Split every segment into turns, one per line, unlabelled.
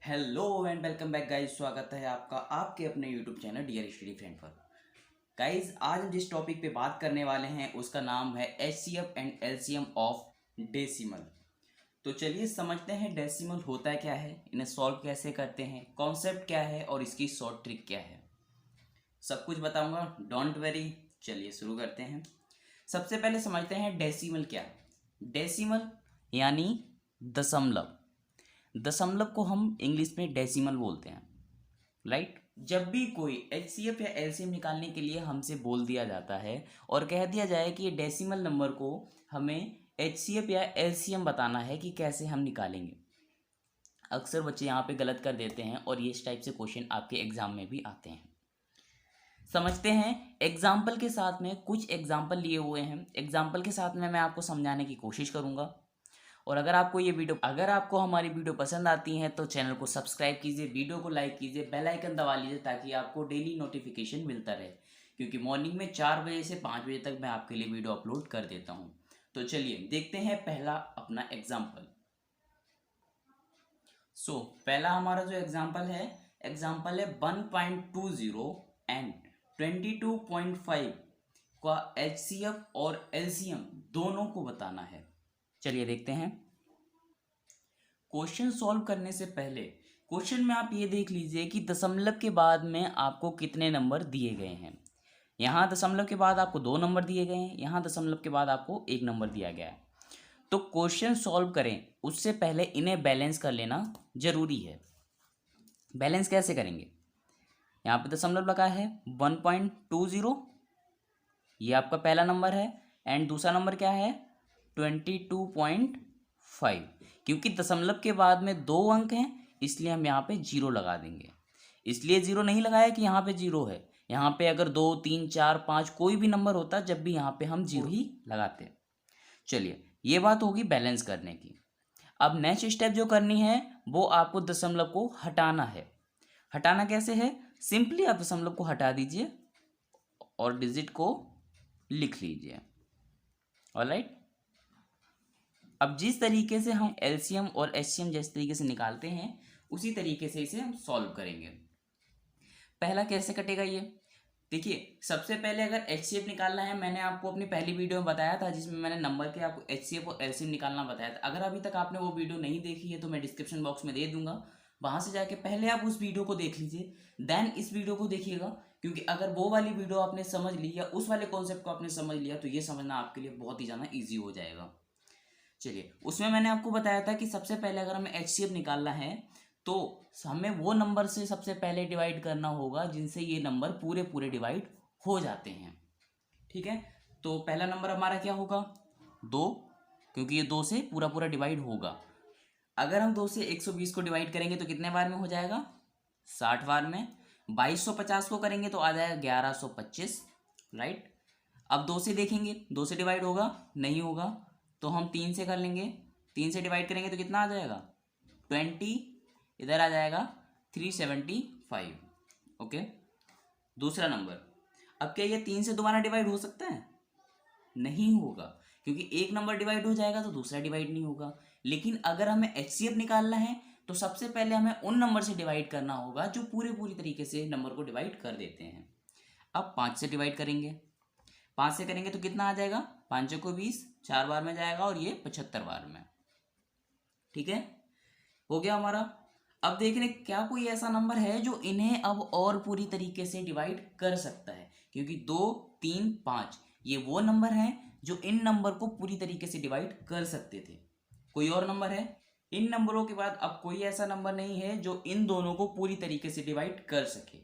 Hello and welcome back guys. स्वागत है आपका आपके अपने YouTube channel Dear Study Friend पर। गाइस आज हम जिस टॉपिक पे बात करने वाले हैं उसका नाम है HCF and LCM of decimal. तो चलिए समझते हैं डेसिमल होता क्या है, इन्हें सॉल्व कैसे करते हैं, कॉन्सेप्ट क्या है और इसकी शॉर्ट ट्रिक क्या है, सब कुछ बताऊंगा, डोंट वरी। चलिए शुरू करते हैं। सबसे पहले समझते हैं डेसिमल क्या है। डेसिमल यानी दशमलव। दशमलव को हम इंग्लिश में डेसिमल बोलते हैं, राइट। जब भी कोई एचसीएफ या एलसीएम निकालने के लिए हमसे बोल दिया जाता है और कह दिया जाए कि ये डेसिमल नंबर को हमें एचसीएफ या एलसीएम बताना है कि कैसे हम निकालेंगे, अक्सर बच्चे यहाँ पे गलत कर देते हैं और ये इस टाइप से क्वेश्चन आपके एग्जाम में भी आते हैं। समझते हैं एग्जाम्पल के साथ में, कुछ एग्जाम्पल लिए हुए हैं, एग्जाम्पल के साथ में मैं आपको समझाने की कोशिश करूँगा। और अगर आपको हमारी वीडियो पसंद आती है तो चैनल को सब्सक्राइब कीजिए, वीडियो को लाइक कीजिए, बेल आइकन दबा लीजिए ताकि आपको डेली नोटिफिकेशन मिलता रहे, क्योंकि मॉर्निंग में 4 बजे से 5 बजे तक मैं आपके लिए वीडियो अपलोड कर देता हूँ। तो चलिए देखते हैं पहला अपना एग्जाम्पल। पहला हमारा जो एग्जाम्पल है 1.20 एंड 22.5 का एचसीएफ और एलसीएम दोनों को बताना है। चलिए देखते हैं। क्वेश्चन सॉल्व करने से पहले क्वेश्चन में आप ये देख लीजिए कि दशमलव के बाद में आपको कितने नंबर दिए गए हैं। यहाँ दशमलव के बाद आपको 2 नंबर दिए गए हैं, यहाँ दशमलव के बाद आपको 1 नंबर दिया गया है। तो क्वेश्चन सॉल्व करें उससे पहले इन्हें बैलेंस कर लेना जरूरी है। बैलेंस कैसे करेंगे? यहाँ पे दशमलव लगा है 1.20, ये आपका पहला नंबर है, एंड दूसरा नंबर क्या है 22.5। क्योंकि दशमलव के बाद में 2 अंक हैं इसलिए हम यहाँ पे 0 लगा देंगे। इसलिए 0 नहीं लगाया कि यहाँ पे 0 है, यहाँ पे अगर 2, 3, 4, 5 कोई भी नंबर होता जब भी यहाँ पे हम 0 ही लगाते। चलिए ये बात होगी बैलेंस करने की। अब नेक्स्ट स्टेप जो करनी है वो आपको दशमलव को हटाना है। हटाना कैसे है? सिंपली आप दशमलव को हटा दीजिए और डिजिट को लिख लीजिए। ऑलराइट। अब जिस तरीके से हम एलसीएम और एचसीएम जिस तरीके से निकालते हैं उसी तरीके से इसे हम सॉल्व करेंगे। पहला कैसे कटेगा ये देखिए। सबसे पहले अगर एचसीएफ निकालना है, मैंने आपको अपनी पहली वीडियो में बताया था जिसमें मैंने नंबर के आपको एचसीएफ और एलसीएम निकालना बताया था। अगर अभी तक आपने वो वीडियो नहीं देखी है तो मैं डिस्क्रिप्शन बॉक्स में दे दूंगा, वहां से जाके पहले आप उस वीडियो को देख लीजिए, देन इस वीडियो को देखिएगा। क्योंकि अगर वो वाली वीडियो आपने समझ ली या उस वाले कॉन्सेप्ट को आपने समझ लिया तो ये समझना आपके लिए बहुत ही ज़्यादा ईजी हो जाएगा। चलिए उसमें मैंने आपको बताया था कि सबसे पहले अगर हमें एचसीएफ निकालना है तो हमें वो नंबर से सबसे पहले डिवाइड करना होगा जिनसे ये नंबर पूरे पूरे डिवाइड हो जाते हैं। ठीक है, तो पहला नंबर हमारा क्या होगा 2, क्योंकि ये 2 से पूरा पूरा डिवाइड होगा। अगर हम 2 से 120 को डिवाइड करेंगे तो कितने बार में हो जाएगा 60 बार में। 2250 को करेंगे तो आ जाएगा 1125, राइट। अब 2 से देखेंगे, 2 से डिवाइड होगा नहीं होगा, तो हम 3 से कर लेंगे। 3 से डिवाइड करेंगे तो कितना आ जाएगा 20, इधर आ जाएगा 375। ओके, दूसरा नंबर। अब क्या ये 3 से दोबारा डिवाइड हो सकता है? नहीं होगा, क्योंकि एक नंबर डिवाइड हो जाएगा तो दूसरा डिवाइड नहीं होगा। लेकिन अगर हमें एचसीएफ निकालना है तो सबसे पहले हमें उन नंबर से डिवाइड करना होगा जो पूरी तरीके से नंबर को डिवाइड कर देते हैं। अब 5 से डिवाइड करेंगे, 5 से करेंगे तो कितना आ जाएगा 5 को 20, 4 बार में जाएगा और ये 75 बार में। ठीक है, हो गया हमारा। अब देखने क्या कोई ऐसा नंबर है जो इन्हें अब और पूरी तरीके से डिवाइड कर सकता है, क्योंकि 2, 3, 5 ये वो नंबर हैं जो इन नंबर को पूरी तरीके से डिवाइड कर सकते थे। कोई और नंबर है? इन नंबरों के बाद अब कोई ऐसा नंबर नहीं है जो इन दोनों को पूरी तरीके से डिवाइड कर सके।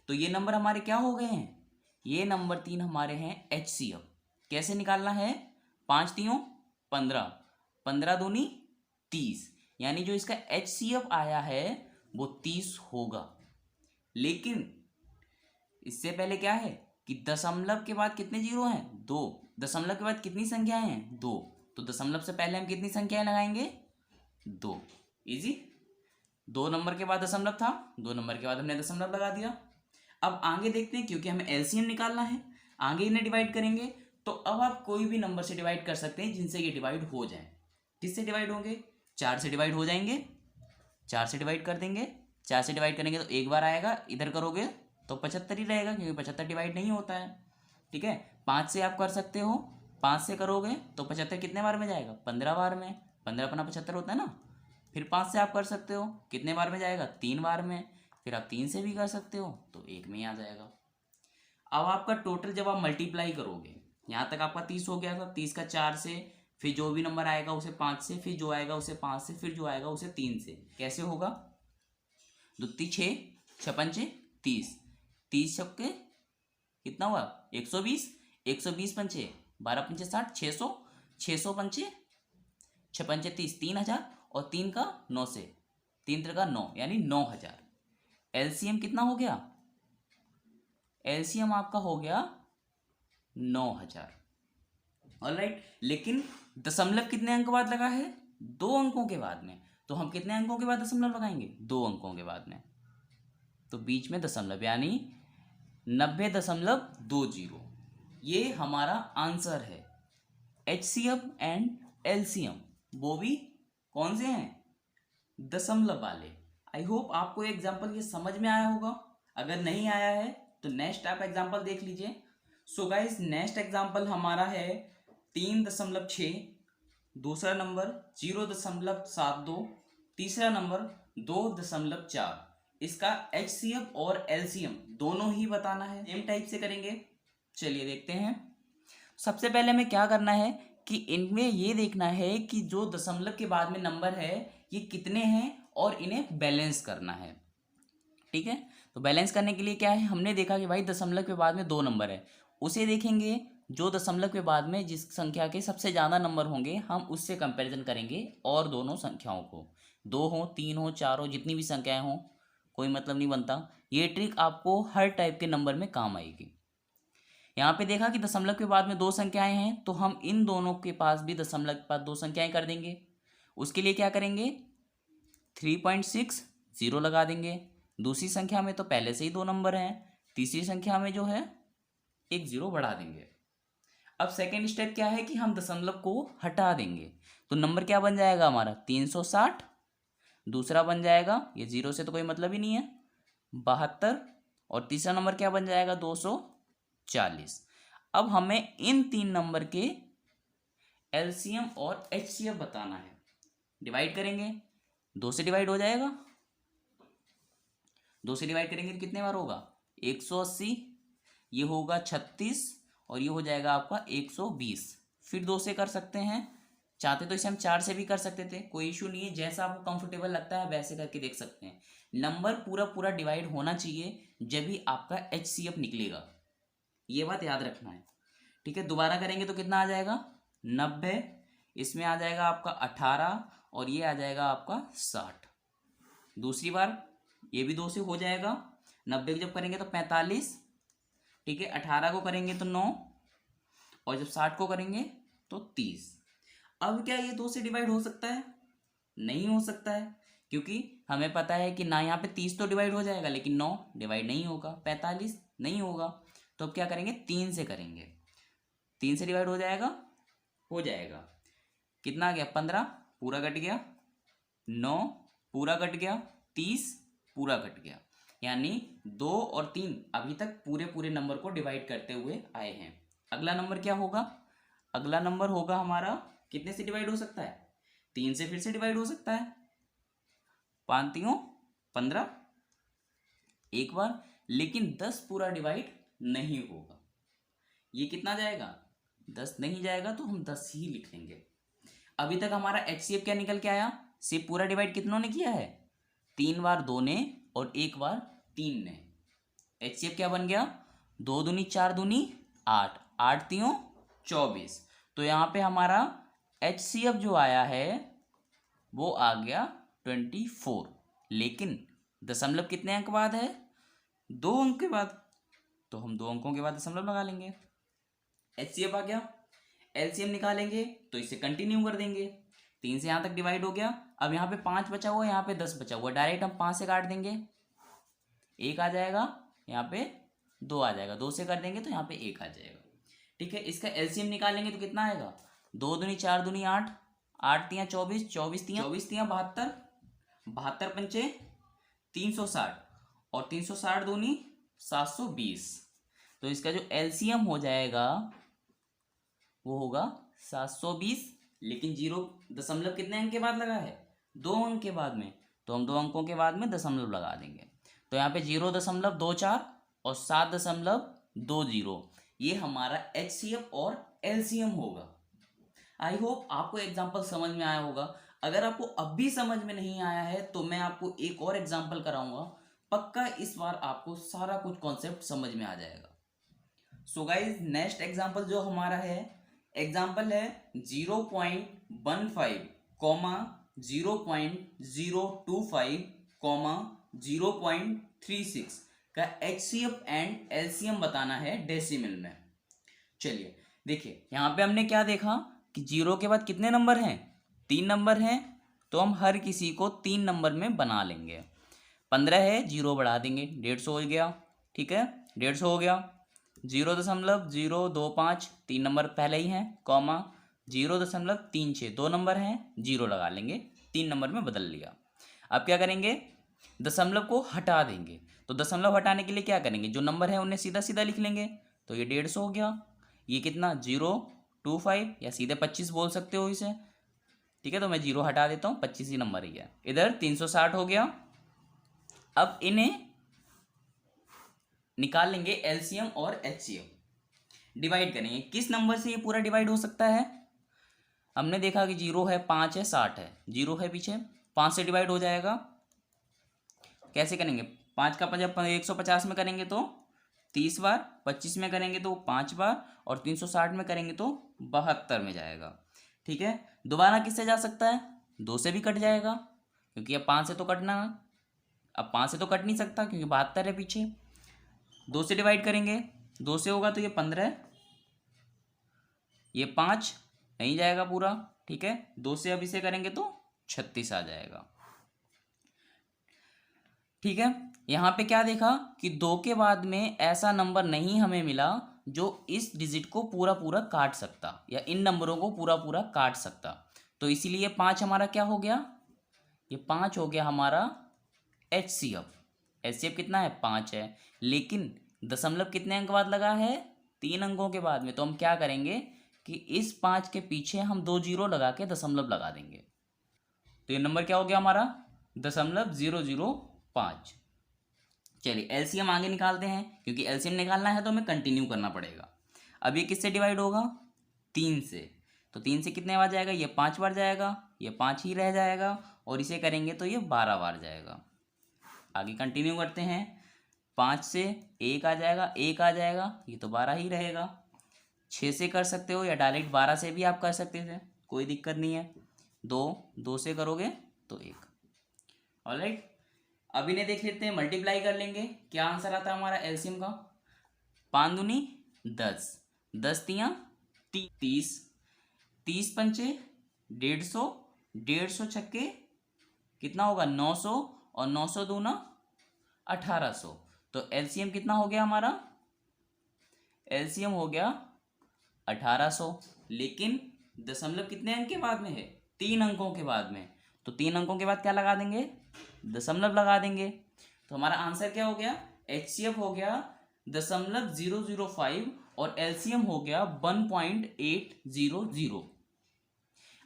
तो ये नंबर हमारे क्या हो गए हैं? ये नंबर 3 हमारे हैं एचसीएफ। कैसे निकालना है? 5 3 15, 15 दूनी 30, यानी जो इसका एचसीएफ आया है वो 30 होगा। लेकिन इससे पहले क्या है कि दशमलव के बाद कितने जीरो हैं 2, दशमलव के बाद कितनी संख्याएं हैं 2, तो दशमलव से पहले हम कितनी संख्याएं लगाएंगे 2। इजी। 2 नंबर के बाद दशमलव था, 2 नंबर के बाद हमने दशमलव लगा दिया। अब आगे देखते हैं, क्योंकि हमें एलसीएम निकालना है, आगे इन्हें डिवाइड करेंगे। तो अब आप कोई भी नंबर से डिवाइड कर सकते हैं जिनसे ये डिवाइड हो जाए। किससे डिवाइड होंगे? 4 से डिवाइड हो जाएंगे, 4 से डिवाइड कर देंगे, 4 से डिवाइड करेंगे तो एक बार आएगा, इधर करोगे तो 75 ही रहेगा क्योंकि 75 डिवाइड नहीं होता है। ठीक है, 5 से आप कर सकते हो, 5 से करोगे तो 75 कितने बार में जाएगा, 15 बार में, 15 अपना 75 होता है ना। फिर 5 से आप कर सकते हो, कितने बार में जाएगा, 3 बार में। फिर आप 3 से भी कर सकते हो तो 1 में ही आ जाएगा। अब आपका टोटल जब आप मल्टीप्लाई करोगे, यहाँ तक आपका 30 हो गया था, 30 का 4 से, फिर जो भी नंबर आएगा उसे 5 से, फिर जो आएगा उसे 5 से, फिर जो आएगा उसे 3 से। कैसे होगा, दुत्ती 6, 6 पंचे 30, 30 छक्के कितना हुआ 120, 120 पंचे 12 पंचे 60, 600, 600 पंचे 6 पंचे 30, 3000 और 3 का 9 से, 3 3 का 9 यानी 9000। एलसीएम कितना हो गया, एलसीएम आपका हो गया 9000। ऑलराइट, लेकिन दशमलव कितने अंक बाद लगा है, 2 अंकों के बाद में। तो हम कितने अंकों के बाद दशमलव लगाएंगे, 2 अंकों के बाद में, तो बीच में दशमलव यानी 90.20। ये हमारा आंसर है। एचसीएफ एंड एलसीएम वो भी कौन से हैं, दशमलव वाले। आई होप आपको ये एग्जाम्पल ये समझ में आया होगा। अगर नहीं आया है तो नेक्स्ट आप एग्जाम्पल देख लीजिए। सो गाइस, नेक्स्ट एग्जाम्पल हमारा है 3.6, दूसरा नंबर 0.72, तीसरा नंबर 2.4। इसका एचसीएफ और एलसीएम दोनों ही बताना है, सेम टाइप से करेंगे। चलिए देखते हैं। सबसे पहले हमें क्या करना है कि इनमें ये देखना है कि जो दशमलव के बाद में नंबर है ये कितने हैं और इन्हें बैलेंस करना है। ठीक है, तो बैलेंस करने के लिए क्या है, हमने देखा कि भाई दशमलव के बाद में 2 नंबर है, उसे देखेंगे जो दशमलव के बाद में जिस संख्या के सबसे ज़्यादा नंबर होंगे हम उससे कंपैरिजन करेंगे और दोनों संख्याओं को, 2 हो 3 हो 4 हो जितनी भी संख्याएं हों कोई मतलब नहीं बनता। ये ट्रिक आपको हर टाइप के नंबर में काम आएगी। यहाँ पे देखा कि दशमलव के बाद में 2 संख्याएं हैं तो हम इन दोनों के पास भी दशमलव के पास 2 संख्याएं कर देंगे। उसके लिए क्या करेंगे, 3.6 0 लगा देंगे। दूसरी संख्या में तो पहले से ही 2 नंबर हैं, तीसरी संख्या में जो है 1 0 बढ़ा देंगे। अब सेकेंड स्टेप क्या है कि हम दशमलव को हटा देंगे, तो नंबर क्या बन जाएगा हमारा 360। दूसरा बन जाएगा, ये 0 से तो कोई मतलब ही नहीं है, 72। और तीसरा नंबर क्या बन जाएगा 240। अब हमें इन 3 नंबर के एलसीएम और एचसीएफ बताना है। डिवाइड करेंगे, 2 से डिवाइड हो जाएगा, 2 से डिवाइड करेंगे तो कितने बार होगा 180, ये होगा 36 और ये हो जाएगा आपका 120। फिर 2 से कर सकते हैं, चाहते तो इसे हम 4 से भी कर सकते थे, कोई इशू नहीं है, जैसा आपको कंफर्टेबल लगता है वैसे करके देख सकते हैं। नंबर पूरा पूरा डिवाइड होना चाहिए जब भी आपका एचसीएफ निकलेगा, ये बात याद रखना है। ठीक है, दोबारा करेंगे तो कितना आ जाएगा 90, इसमें आ जाएगा आपका 18 और ये आ जाएगा आपका 60। दूसरी बार ये भी 2 से हो जाएगा, 90 को जब करेंगे तो 45। ठीक है, 18 को करेंगे तो 9 और जब 60 को करेंगे तो 30। अब क्या ये 2 से डिवाइड हो सकता है, नहीं हो सकता है, क्योंकि हमें पता है कि ना यहाँ पे 30 तो डिवाइड हो जाएगा लेकिन 9 डिवाइड नहीं होगा, 45 नहीं होगा। तो अब क्या करेंगे 3 से करेंगे, 3 से डिवाइड हो जाएगा, हो जाएगा कितना आ गया 15 पूरा कट गया, 9 पूरा कट गया, 30 पूरा कट गया, यानी 2 और 3 अभी तक पूरे पूरे नंबर को डिवाइड करते हुए आए हैं। अगला नंबर क्या होगा, अगला नंबर होगा हमारा कितने से डिवाइड हो सकता है, 3 से फिर से डिवाइड हो सकता है, 5 3 15 एक बार, लेकिन 10 पूरा डिवाइड नहीं होगा। ये कितना जाएगा 10 नहीं जाएगा, तो हम 10 ही लिख लेंगे। अभी तक हमारा एचसीएफ क्या निकल के आया, सिर्फ पूरा डिवाइड कितनों ने किया है, 3 बार 2 ने और 1 बार 3 ने। एचसीएफ क्या बन गया 2 दूनी 4 दूनी 8, 8 3 24। तो यहाँ पे हमारा एचसीएफ जो आया है वो आ गया 24, लेकिन दशमलव कितने अंक बाद है 2 अंक के बाद, तो हम 2 अंकों के बाद दशमलव लगा लेंगे। एचसीएफ आ गया, एलसीएम निकालेंगे तो इसे कंटिन्यू कर देंगे, 3 से यहाँ तक डिवाइड हो गया। अब यहाँ पे 5 बचा हुआ है, यहाँ पे 10 बचा हुआ है, डायरेक्ट हम 5 से काट देंगे, 1 आ जाएगा, यहाँ पे 2 आ जाएगा, 2 से कर देंगे तो यहाँ पे 1 आ जाएगा। ठीक है, इसका एलसीएम निकालेंगे तो कितना आएगा 2 दूनी 4 दूनी 8, 8 3 24, 24 3 72, 72 पंचे 360 और 360 दूनी 720। तो इसका जो एलसीएम हो जाएगा वो होगा 720, लेकिन 0 कितने अंक के बाद लगा है? 2 अंक के बाद में, तो हम 2 अंकों के बाद में दशमलव लगा देंगे। तो यहाँ पे 0.24 और 7.20 ये हमारा एचसीएफ और एलसीएम होगा। आई होप आपको एग्जाम्पल समझ में आया होगा। अगर आपको अब भी समझ में नहीं आया है तो मैं आपको एक और एग्जाम्पल कराऊंगा, पक्का इस बार आपको सारा कुछ कॉन्सेप्ट समझ में आ जाएगा। सो गाइज नेक्स्ट एग्जाम्पल जो हमारा है, एग्जाम्पल है 0.15 कॉमा 0.025 कॉमा 0.36 का एचसीएफ एंड एलसीएम बताना है डेसिमल में। चलिए देखिए, यहाँ पे हमने क्या देखा कि 0 के बाद कितने नंबर हैं? 3 नंबर हैं, तो हम हर किसी को 3 नंबर में बना लेंगे। 15 है, 0 बढ़ा देंगे, 150 हो गया। ठीक है, 150 हो गया। 0.025 3 नंबर पहले ही हैं, कॉमा 0.36 2 नंबर हैं, 0 लगा लेंगे, 3 नंबर में बदल लिया। अब क्या करेंगे? दशमलव को हटा देंगे। तो दशमलव हटाने के लिए क्या करेंगे? जो नंबर है उन्हें सीधा सीधा लिख लेंगे। तो ये 150 हो गया। ये कितना? 025 या सीधे 25 बोल सकते हो इसे। ठीक है, तो मैं 0 हटा देता हूँ, 25 ही नंबर ही है। इधर 360 हो गया। अब इन्हें निकाल लेंगे एलसीएम और एचसीएम, डिवाइड करेंगे। किस नंबर से ये पूरा डिवाइड हो सकता है? हमने देखा कि 0 है, 5 है, 60 है, 0 है पीछे, 5 से डिवाइड हो जाएगा। कैसे करेंगे? 5 का 150 में करेंगे तो 30 बार, 25 में करेंगे तो 5 बार, और 360 में करेंगे तो 72 में जाएगा। ठीक है, दोबारा किससे जा सकता है? 2 से भी कट जाएगा, क्योंकि अब 5 से तो कटना, अब 5 से तो कट नहीं सकता क्योंकि 72 है पीछे। 2 से डिवाइड करेंगे, 2 से होगा तो ये 15, ये 5 नहीं जाएगा पूरा। ठीक है, 2 से अब इसे करेंगे तो 36 आ जाएगा। ठीक है, यहाँ पे क्या देखा कि 2 के बाद में ऐसा नंबर नहीं हमें मिला जो इस डिजिट को पूरा पूरा काट सकता या इन नंबरों को पूरा पूरा काट सकता। तो इसीलिए 5 हमारा क्या हो गया? ये 5 हो गया हमारा एचसीएफ। एचसीएफ कितना है? 5 है, लेकिन दशमलव कितने अंक बाद लगा है? 3 अंकों के बाद में। तो हम क्या करेंगे कि इस 5 के पीछे हम 2 0 लगा के दशमलव लगा देंगे। तो ये नंबर क्या हो गया हमारा? 0.005। चलिए एलसीएम आगे निकालते हैं, क्योंकि एलसीएम निकालना है तो हमें कंटिन्यू करना पड़ेगा। अब ये किससे डिवाइड होगा? 3 से। तो 3 से कितने बार जाएगा? ये 5 बार जाएगा, ये 5 ही रह जाएगा, और इसे करेंगे तो ये 12 बार जाएगा। आगे कंटिन्यू करते हैं। 5 से 1 आ जाएगा, 1 आ जाएगा, ये तो 12 ही रहेगा। 6 से कर सकते हो या डायरेक्ट 12 से भी आप कर सकते थे, कोई दिक्कत नहीं है। 2 से करोगे तो 1। ऑलराइट, अब इन्हें देख लेते हैं, मल्टीप्लाई कर लेंगे। क्या आंसर आता है हमारा एलसीएम का? 5 दूनी 10, 10 तियाँ 30, 30 पंचे 150, 150 छक्के कितना होगा? 900, और 900 दूना 1800। तो एलसीएम कितना हो गया हमारा? एलसीएम हो गया 1800, लेकिन दशमलव कितने अंक के बाद में है? 3 अंकों के बाद में। तो 3 अंकों के बाद क्या लगा देंगे? दशमलव लगा देंगे। तो हमारा आंसर क्या हो गया? एचसीएफ हो गया 0.005 और एलसीएम हो गया 1.800।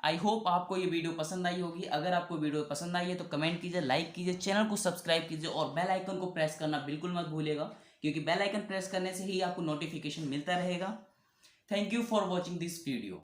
आई होप आपको ये वीडियो पसंद आई होगी। अगर आपको वीडियो पसंद आई है तो कमेंट कीजिए, लाइक कीजिए, चैनल को सब्सक्राइब कीजिए और बेल आइकन को प्रेस करना बिल्कुल मत भूलिएगा, क्योंकि बेल आइकन प्रेस करने से ही आपको नोटिफिकेशन मिलता रहेगा। Thank you for watching this video.